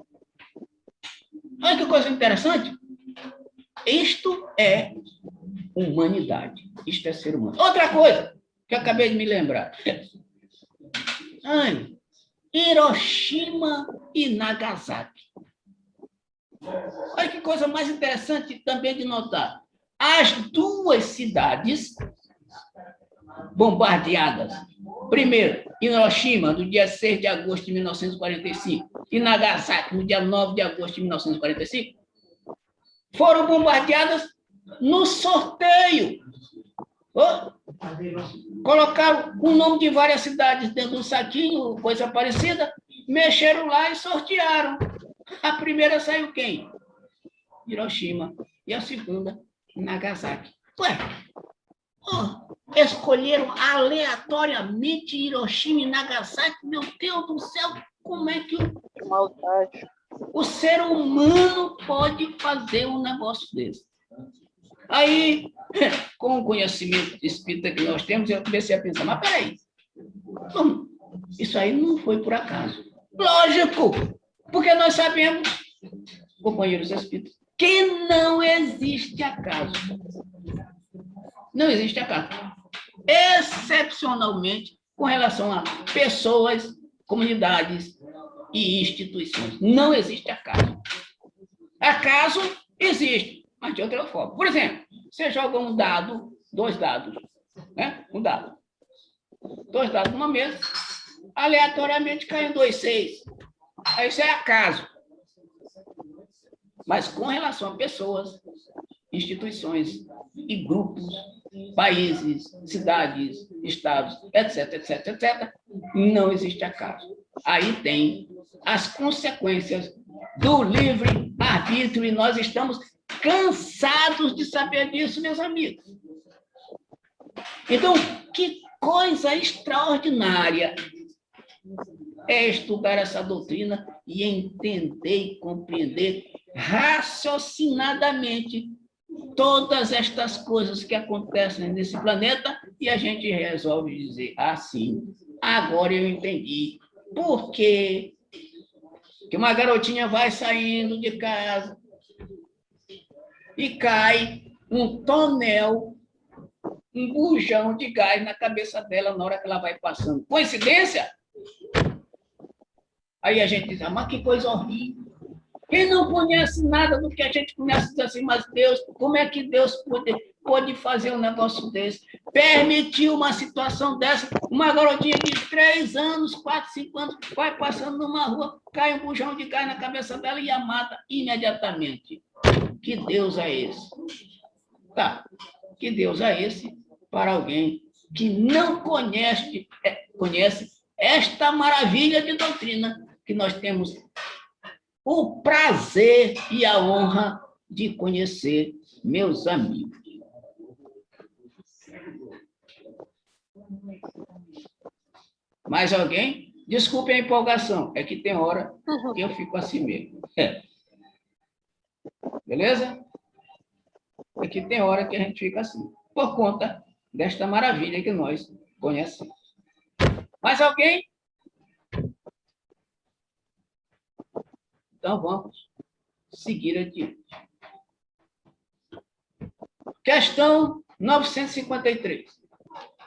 Olha que coisa interessante. Isto é humanidade. Isto é ser humano. Outra coisa que eu acabei de me lembrar. Ai, Hiroshima e Nagasaki. Olha que coisa mais interessante também de notar. As duas cidades bombardeadas. Primeiro, Hiroshima, no dia 6 de agosto de 1945, e Nagasaki, no dia 9 de agosto de 1945, foram bombardeadas no sorteio. Colocaram o nome de várias cidades dentro de um saquinho, coisa parecida, mexeram lá e sortearam. A primeira saiu quem? Hiroshima. E a segunda, Nagasaki. Ué, escolheram aleatoriamente Hiroshima e Nagasaki? Meu Deus do céu, como é que o ser humano pode fazer um negócio desse? Aí, com o conhecimento espírita que nós temos, eu comecei a pensar, mas peraí, isso aí não foi por acaso. Lógico, porque nós sabemos, companheiros espíritas, que não existe acaso. Não existe acaso. Excepcionalmente com relação a pessoas, comunidades e instituições. Não existe acaso. Acaso existe, mas de outra forma. Por exemplo, você joga um dado, 2 dados, né? Um dado. 2 dados numa mesa, aleatoriamente caem 2 6. Isso é acaso. Mas com relação a pessoas, instituições e grupos, países, cidades, estados, etc, etc, etc, não existe acaso. Aí tem as consequências do livre-arbítrio e nós estamos cansados de saber disso, meus amigos. Então, que coisa extraordinária é estudar essa doutrina e entender e compreender raciocinadamente todas estas coisas que acontecem nesse planeta e a gente resolve dizer assim, agora eu entendi por que uma garotinha vai saindo de casa e cai um tonel, um bujão de gás na cabeça dela na hora que ela vai passando. Coincidência? Aí a gente diz, mas que coisa horrível. Quem não conhece nada do que a gente conhece diz assim, mas Deus, como é que Deus pode fazer um negócio desse? Permitiu uma situação dessa, uma garotinha de 3 anos, 4, 5 anos, vai passando numa rua, cai um bujão de gás na cabeça dela e a mata imediatamente. Que Deus é esse? Tá, que Deus é esse para alguém que não conhece esta maravilha de doutrina que nós temos o prazer e a honra de conhecer, meus amigos. Mais alguém? Desculpe a empolgação, é que tem hora que eu fico assim mesmo. Beleza? É que tem hora que a gente fica assim, por conta desta maravilha que nós conhecemos. Mais alguém? Então, vamos seguir adiante. Questão 953.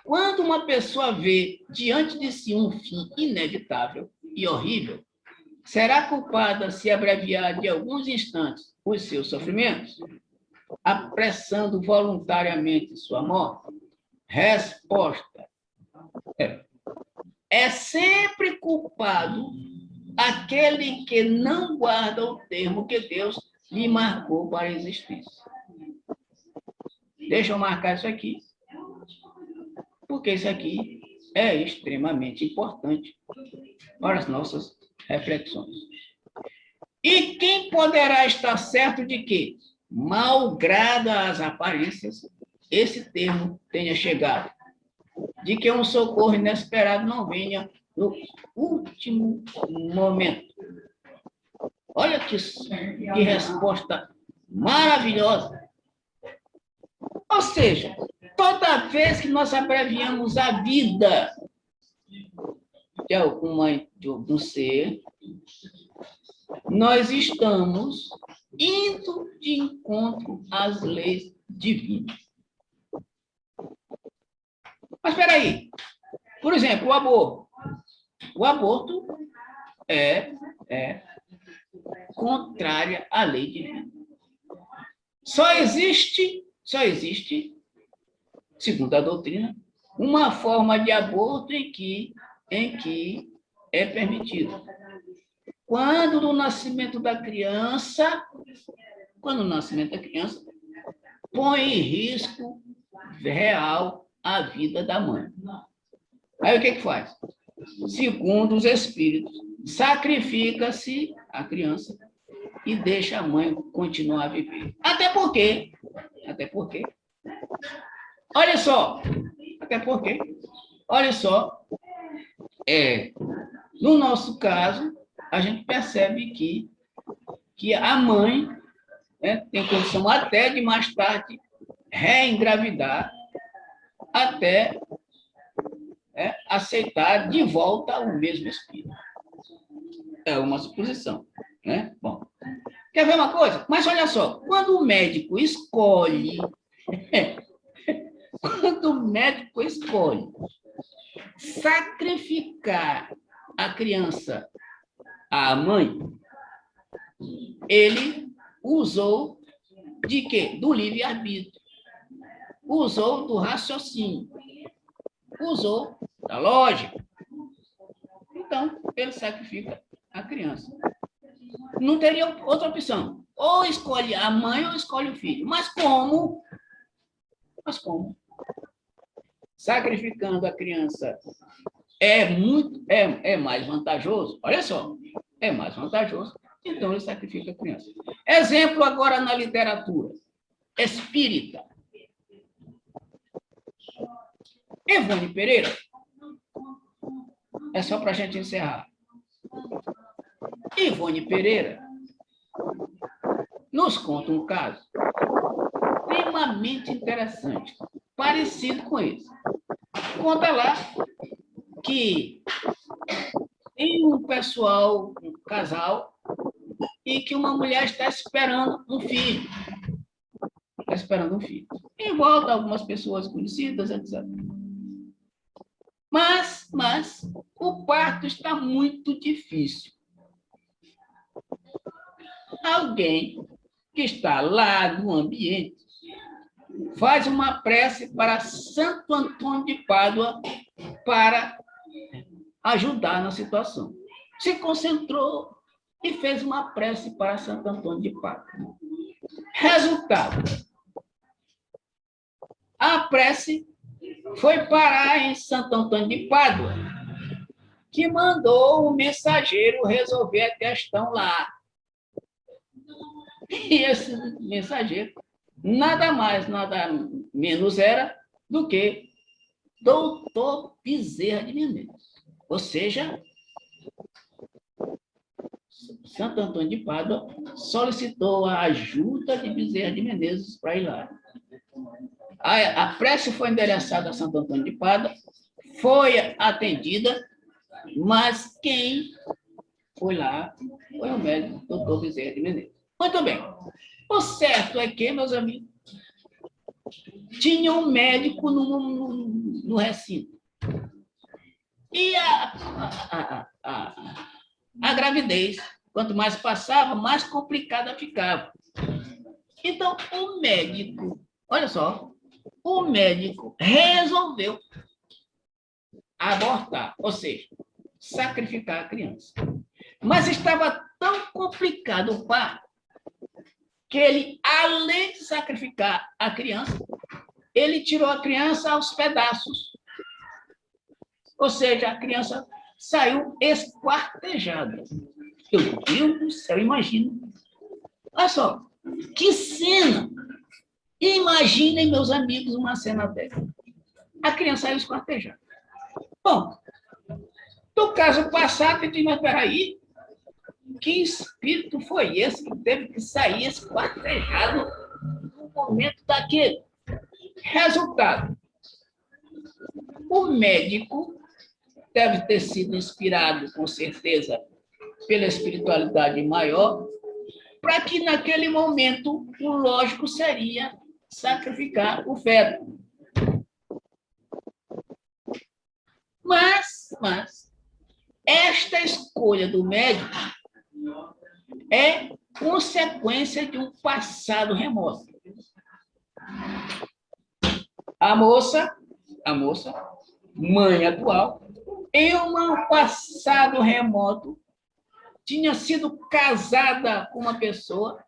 Quando uma pessoa vê diante de si um fim inevitável e horrível, será culpada se abreviar de alguns instantes os seus sofrimentos, apressando voluntariamente sua morte? Resposta. É sempre culpado aquele que não guarda o termo que Deus lhe marcou para a existência. Deixa eu marcar isso aqui, porque isso aqui é extremamente importante para as nossas reflexões. E quem poderá estar certo de que, malgrada as aparências, esse termo tenha chegado, de que um socorro inesperado não venha no último momento? Olha que resposta maravilhosa. Ou seja, toda vez que nós abreviamos a vida de algum ser, nós estamos indo de encontro às leis divinas. Mas espera aí. Por exemplo, o aborto. O aborto é contrária à lei divina. Só existe, segundo a doutrina, uma forma de aborto em que é permitido. Quando o nascimento da criança põe em risco real a vida da mãe. Aí o que faz? Segundo os espíritos, sacrifica-se a criança e deixa a mãe continuar a viver. Até porque, olha só, no nosso caso, a gente percebe que a mãe, né, tem condição até de mais tarde reengravidar, até aceitar de volta o mesmo espírito. É uma suposição, né? Bom, quer ver uma coisa? Mas olha só, quando o médico escolhe sacrificar a criança à mãe, ele usou de quê? Do livre-arbítrio, usou do raciocínio, usou da lógica. Então, ele sacrifica a criança. Não teria outra opção. Ou escolhe a mãe ou escolhe o filho. Mas como? Sacrificando a criança é mais vantajoso. Olha só, é mais vantajoso. Então, ele sacrifica a criança. Exemplo agora na literatura espírita. Evone Pereira. É só para a gente encerrar. Evone Pereira nos conta um caso extremamente interessante, parecido com esse. Conta lá que tem um casal, e que uma mulher está esperando um filho. Em volta, algumas pessoas conhecidas, etc. Mas o parto está muito difícil. Alguém que está lá no ambiente faz uma prece para Santo Antônio de Pádua para ajudar na situação. Se concentrou e fez uma prece para Santo Antônio de Pádua. Resultado: a prece foi parar em Santo Antônio de Pádua, que mandou o mensageiro resolver a questão lá. E esse mensageiro nada mais, nada menos era do que Doutor Bezerra de Menezes. Ou seja, Santo Antônio de Pádua solicitou a ajuda de Bezerra de Menezes para ir lá. A prece foi endereçada a Santo Antônio de Pádua, foi atendida, mas quem foi lá foi o médico doutor Bezerra de Menezes. Muito bem. O certo é que, meus amigos, tinha um médico no recinto. E a gravidez, quanto mais passava, mais complicada ficava. Então, o médico, olha só, o médico resolveu abortar, ou seja, sacrificar a criança. Mas estava tão complicado o parto que ele, além de sacrificar a criança, ele tirou a criança aos pedaços. Ou seja, a criança saiu esquartejada. Meu Deus do céu, imagina. Olha só, que cena! Imaginem, meus amigos, uma cena dessa. A criança saiu esquartejada. Bom, no caso passado, eu disse, mas peraí, que espírito foi esse que teve que sair esquartejado no momento daquele? Resultado: o médico deve ter sido inspirado, com certeza, pela espiritualidade maior, para que naquele momento o lógico seria sacrificar o feto. Mas esta escolha do médico é consequência de um passado remoto. A moça, mãe atual, em um passado remoto, tinha sido casada com uma pessoa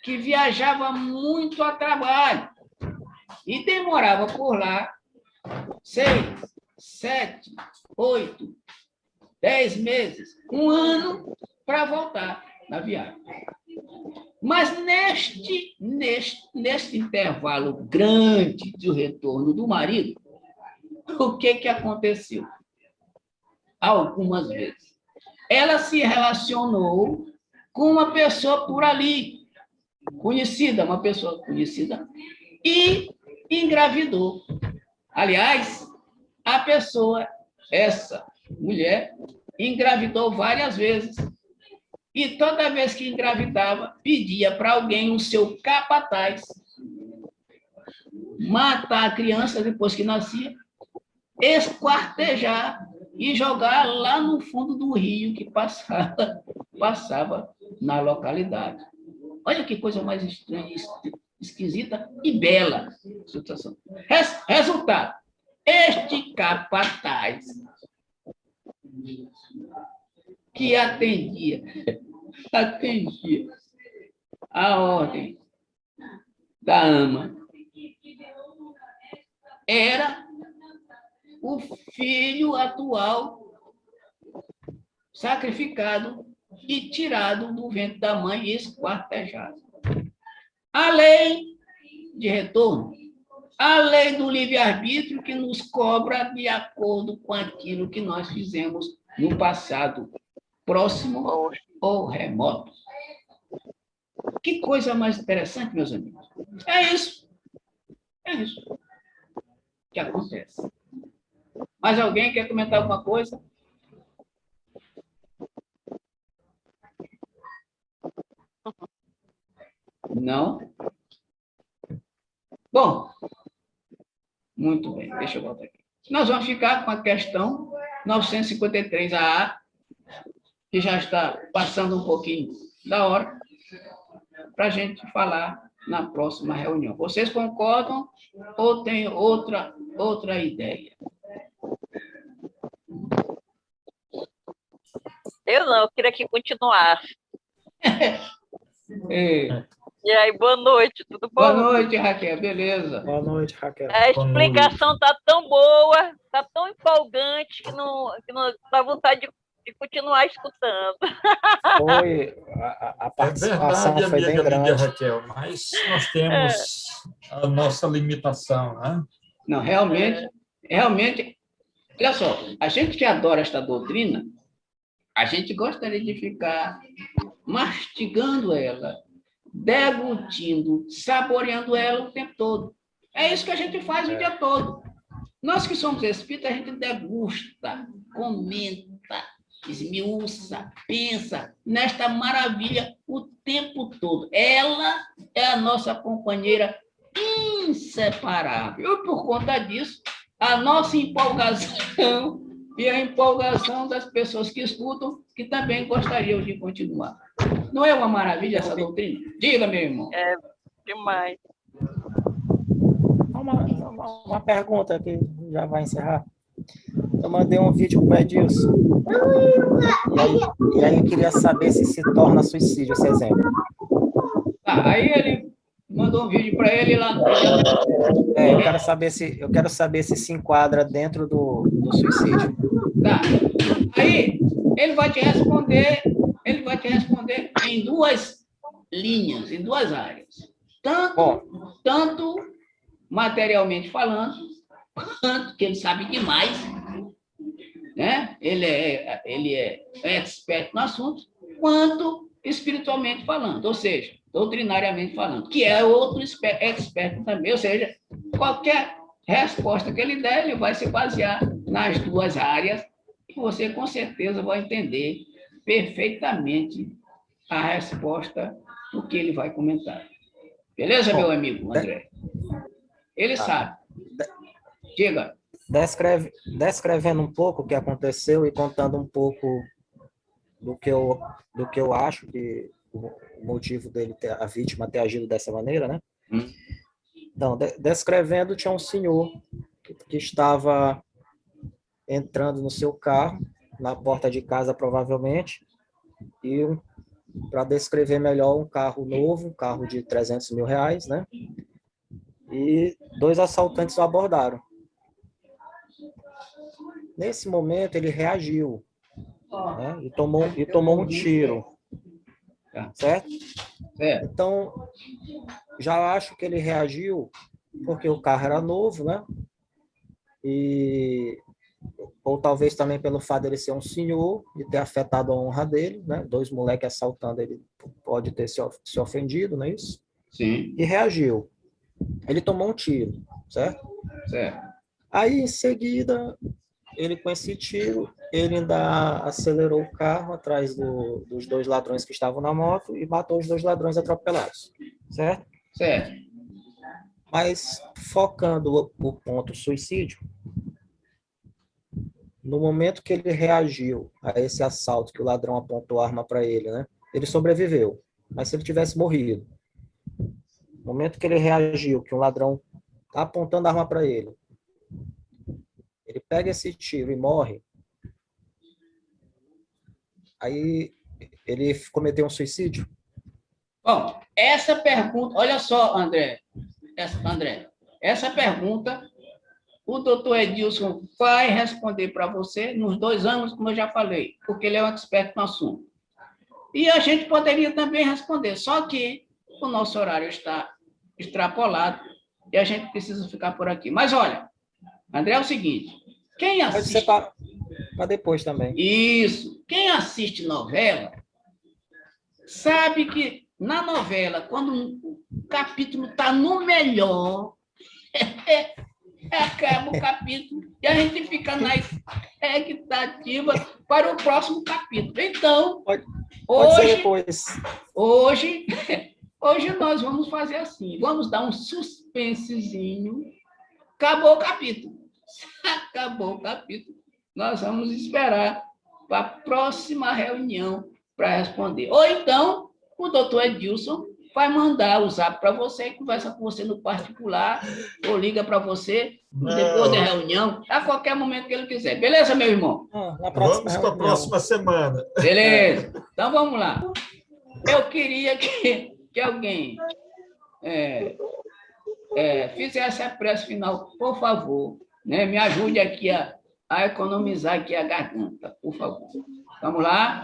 que viajava muito a trabalho e demorava por lá 6, 7, 8, 10 meses, um ano para voltar na viagem. Mas neste intervalo grande do retorno do marido, o que aconteceu? Algumas vezes. Ela se relacionou com uma pessoa por ali, conhecida, uma pessoa conhecida, e engravidou. Aliás, a pessoa, essa mulher, engravidou várias vezes. E toda vez que engravidava, pedia para alguém, o seu capataz, matar a criança depois que nascia, esquartejar e jogar lá no fundo do rio que passava na localidade. Olha que coisa mais estranha, esquisita e bela situação. Resultado, este capataz que atendia a ordem da ama era o filho atual sacrificado e tirado do ventre da mãe e esquartejado. A lei de retorno, a lei do livre-arbítrio que nos cobra de acordo com aquilo que nós fizemos no passado próximo ou remoto. Que coisa mais interessante, meus amigos. É isso que acontece. Mais alguém quer comentar alguma coisa? Não? Bom, muito bem, deixa eu voltar aqui. Nós vamos ficar com a questão 953AA, que já está passando um pouquinho da hora, para a gente falar na próxima reunião. Vocês concordam ou têm outra ideia? Eu não, eu queria que continuasse. E aí, boa noite, tudo bom? Boa noite, Raquel, beleza? Boa noite, Raquel. A explicação está tão boa, está tão empolgante, que não dá vontade de continuar escutando. Foi, a participação verdade, foi bem amiga grande. Raquel, mas nós temos a nossa limitação, né? Não, realmente, olha só, a gente que adora esta doutrina, a gente gostaria de ficar mastigando ela, deglutindo, saboreando ela o tempo todo. É isso que a gente faz o dia todo. Nós que somos espíritas, a gente degusta, comenta, esmiuça, pensa nesta maravilha o tempo todo. Ela é a nossa companheira inseparável. E por conta disso, a nossa empolgação e a empolgação das pessoas que escutam, que também gostariam de continuar. Não é uma maravilha essa doutrina? Diga, meu irmão. É demais. Uma pergunta que já vai encerrar. Eu mandei um vídeo para o Edilson. E aí eu queria saber se torna suicídio esse exemplo. Aí ele mandou um vídeo para ele lá. Eu quero saber se enquadra dentro do suicídio. Tá. Aí ele vai te responder em duas linhas, em duas áreas. Tanto materialmente falando, quanto que ele sabe demais, né? Ele é expert no assunto, quanto espiritualmente falando, ou seja, doutrinariamente falando, que é outro expert também, ou seja, qualquer resposta que ele der, ele vai se basear nas duas áreas e você com certeza vai entender perfeitamente a resposta do que ele vai comentar. Beleza, meu amigo André? Ele sabe. Diga. descrevendo um pouco o que aconteceu e contando um pouco do que eu acho que o motivo dele a vítima ter agido dessa maneira, né? Então, descrevendo, tinha um senhor que estava entrando no seu carro, na porta de casa, provavelmente, e para descrever melhor, um carro novo, um carro de 300 mil reais, né? E 2 assaltantes o abordaram. Nesse momento, ele reagiu, né? E tomou um tiro, certo? Então, já acho que ele reagiu porque o carro era novo, né? Ou talvez também pelo fato dele ser um senhor e ter afetado a honra dele, né? 2 moleques assaltando ele, pode ter se ofendido, não é isso? Sim. E reagiu. Ele tomou um tiro, certo? Certo. Aí, em seguida, ele com esse tiro, ele ainda acelerou o carro atrás dos 2 ladrões que estavam na moto e matou os 2 ladrões atropelados, certo? Certo. Mas, focando o ponto suicídio, no momento que ele reagiu a esse assalto, que o ladrão apontou a arma para ele, né? Ele sobreviveu. Mas se ele tivesse morrido, no momento que ele reagiu, que o ladrão está apontando a arma para ele, ele pega esse tiro e morre, aí ele cometeu um suicídio? Bom, essa pergunta, olha só, André, essa pergunta o doutor Edilson vai responder para você nos 2 anos, como eu já falei, porque ele é um expert no assunto. E a gente poderia também responder, só que o nosso horário está extrapolado e a gente precisa ficar por aqui. Mas olha, André, é o seguinte, quem Pode ser assiste... para depois também. Isso, quem assiste novela sabe que na novela, quando um capítulo está no melhor, acaba o capítulo e a gente fica na expectativa para o próximo capítulo. Então, Pode hoje, ser depois. Hoje nós vamos fazer assim, vamos dar um suspensezinho. Acabou o capítulo. Acabou o capítulo. Nós vamos esperar para a próxima reunião para responder. Ou então, o doutor Edilson vai mandar o zap para você e conversa com você no particular, ou liga para você depois da reunião, a qualquer momento que ele quiser. Beleza, meu irmão? Vamos para a próxima semana. Beleza. Então, vamos lá. Eu queria que alguém fizesse a prece final, por favor. Né? Me ajude aqui a economizar aqui a garganta, por favor. Vamos lá?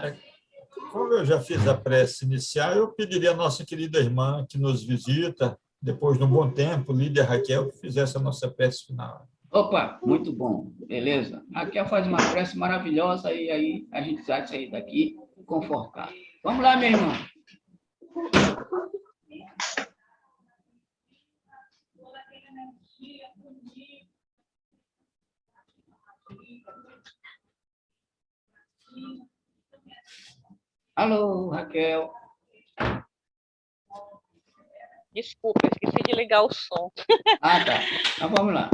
Como eu já fiz a prece inicial, eu pediria à nossa querida irmã que nos visita, depois de um bom tempo, Lídia Raquel, que fizesse a nossa prece final. Opa, muito bom, beleza. A Raquel faz uma prece maravilhosa e aí a gente vai sair daqui confortável. Vamos lá, meu irmão. Alô, Raquel. Desculpa, eu esqueci de ligar o som. Ah, tá. Então vamos lá.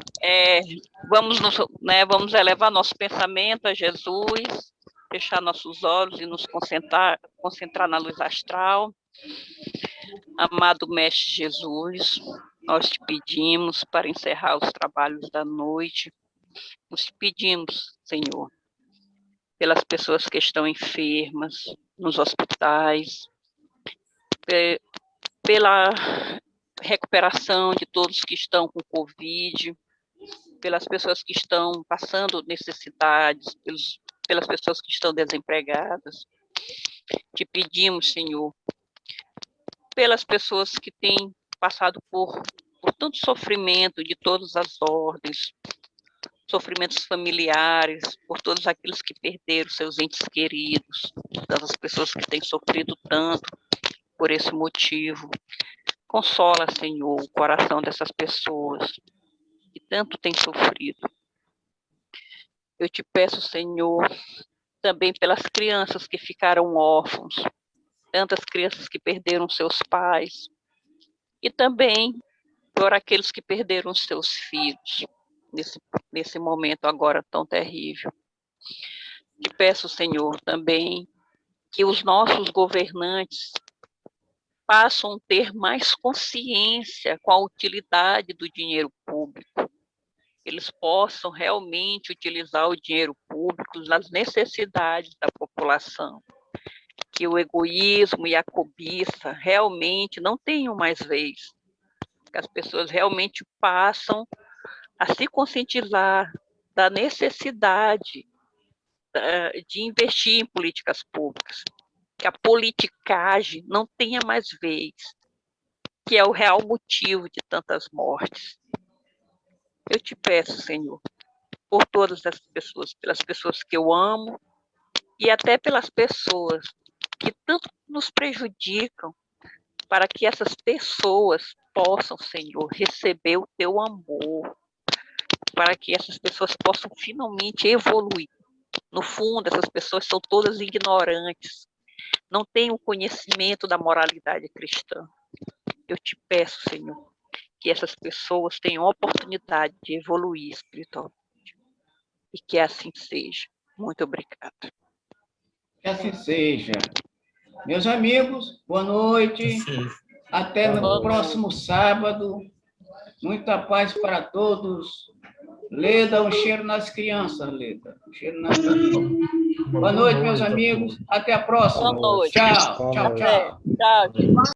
Vamos elevar nosso pensamento a Jesus, fechar nossos olhos e nos concentrar na luz astral. Amado Mestre Jesus, nós te pedimos para encerrar os trabalhos da noite. Nós te pedimos, Senhor, pelas pessoas que estão enfermas nos hospitais, pela recuperação de todos que estão com Covid, pelas pessoas que estão passando necessidades, pelas pessoas que estão desempregadas. Te pedimos, Senhor, pelas pessoas que têm passado por tanto sofrimento de todas as ordens, sofrimentos familiares, por todos aqueles que perderam seus entes queridos, tantas pessoas que têm sofrido tanto por esse motivo. Consola, Senhor, o coração dessas pessoas que tanto têm sofrido. Eu te peço, Senhor, também pelas crianças que ficaram órfãos, tantas crianças que perderam seus pais, e também por aqueles que perderam seus filhos. nesse momento agora tão terrível. Te peço, Senhor, também que os nossos governantes passam a ter mais consciência com a utilidade do dinheiro público. Eles possam realmente utilizar o dinheiro público nas necessidades da população. Que o egoísmo e a cobiça realmente não tenham mais vez. Que as pessoas realmente passam a se conscientizar da necessidade de investir em políticas públicas. Que a politicagem não tenha mais vez, que é o real motivo de tantas mortes. Eu te peço, Senhor, por todas as pessoas, pelas pessoas que eu amo e até pelas pessoas que tanto nos prejudicam, para que essas pessoas possam, Senhor, receber o teu amor, para que essas pessoas possam finalmente evoluir. No fundo, essas pessoas são todas ignorantes, não têm o conhecimento da moralidade cristã. Eu te peço, Senhor, que essas pessoas tenham a oportunidade de evoluir espiritualmente. E que assim seja. Muito obrigada. Que assim seja. Meus amigos, boa noite. Até no próximo sábado. Muita paz para todos. Leda, um cheiro nas crianças, Leda. Um cheiro nas crianças. Boa noite, meus amigos. Até a próxima. Boa noite. Tchau, tchau, tchau. Tchau.